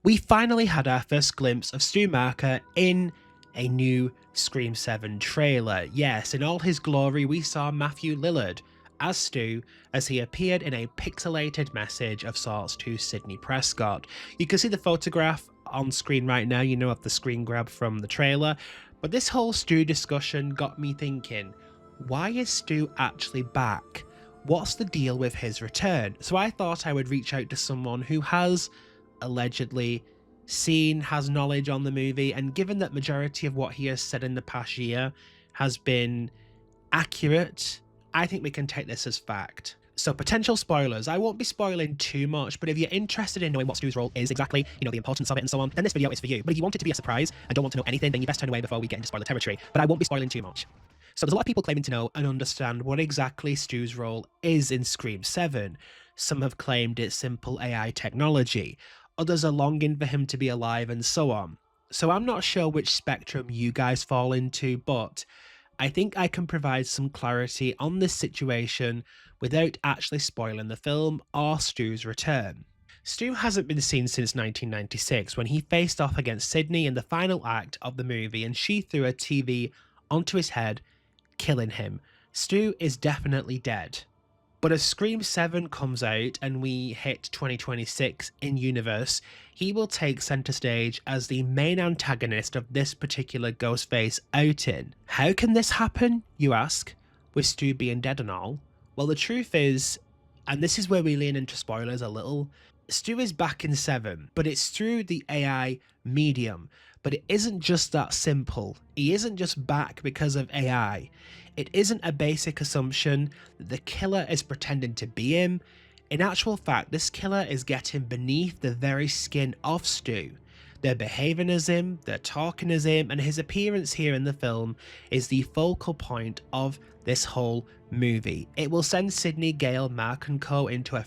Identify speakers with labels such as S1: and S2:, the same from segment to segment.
S1: We finally had our first glimpse of Stu Macher in a new Scream 7 trailer. Yes, in all his glory, we saw Matthew Lillard as Stu as he appeared in a pixelated message of sorts to Sidney Prescott. You can see the photograph on screen right now, you know, of the screen grab from the trailer, but this whole Stu discussion got me thinking, why is Stu actually back? What's the deal with his return? So I thought I would reach out to someone who has allegedly seen, has knowledge on the movie, and given that majority of what he has said in the past year has been accurate, I think we can take this as fact. So potential spoilers. I won't be spoiling too much, but if you're interested in knowing what Stu's role is exactly, you know, the importance of it and so on, then this video is for you. But if you want it to be a surprise and don't want to know anything, then you best turn away before we get into spoiler territory. But I won't be spoiling too much. So there's a lot of people claiming to know and understand what exactly Stu's role is in Scream 7. Some have claimed it's simple AI technology. Others are longing for him to be alive and so on. So I'm not sure which spectrum you guys fall into, but I think I can provide some clarity on this situation without actually spoiling the film or Stu's return. Stu hasn't been seen since 1996 when he faced off against Sydney in the final act of the movie and she threw a TV onto his head, killing him. Stu is definitely dead. But as Scream 7 comes out and we hit 2026 in universe, he will take center stage as the main antagonist of this particular Ghostface outing. How can this happen, you ask, with Stu being dead and all? Well, the truth is, and this is where we lean into spoilers a little, Stu is back in 7, but it's through the AI medium. But it isn't just that simple. He isn't just back because of AI. It isn't a basic assumption that the killer is pretending to be him. In actual fact, this killer is getting beneath the very skin of Stu. They're behaving as him, they're talking as him, and his appearance here in the film is the focal point of this whole movie. It will send Sidney, Gale, Mark and co into a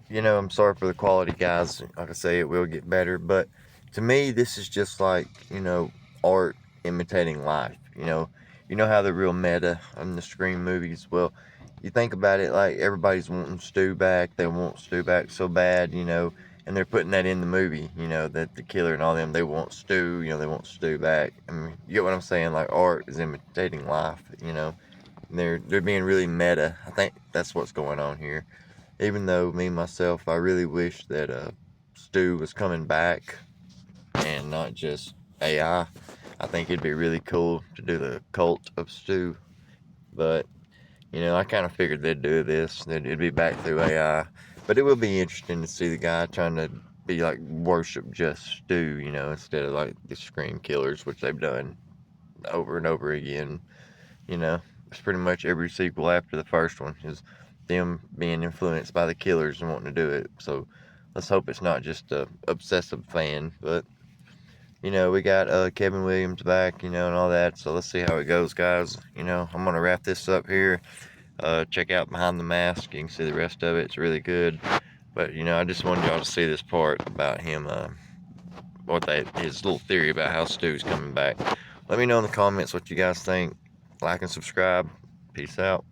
S2: You know, I'm sorry for the quality, guys. Like I say, it will get better, but to me, this is just like, art imitating life. You know how they're real meta in the Scream movies. Well, you think about it, like everybody's wanting Stu back. They want Stu back so bad, and they're putting that in the movie. That the killer and all them, they want Stu. They want Stu back. I mean, you get what I'm saying? Like art is imitating life. And they're being really meta. I think that's what's going on here. Even though me myself, I really wish that Stu was coming back and not just AI. I think it'd be really cool to do the cult of Stu. But I kind of figured they'd do this. That it'd be back through AI. But it will be interesting to see the guy trying to be like worship just Stu. Instead of like the Scream killers, which they've done over and over again. It's pretty much every sequel after the first one is them being influenced by the killers and wanting to do it. So let's hope it's not just a obsessive fan. But we got Kevin Williams back, and all that. So let's see how it goes, guys. I'm gonna wrap this up here. Check out Behind the Mask. You can see the rest of it. It's really good. But I just wanted y'all to see this part about him. His little theory about how Stu's coming back. Let me know in the comments what you guys think. Like and subscribe. Peace out.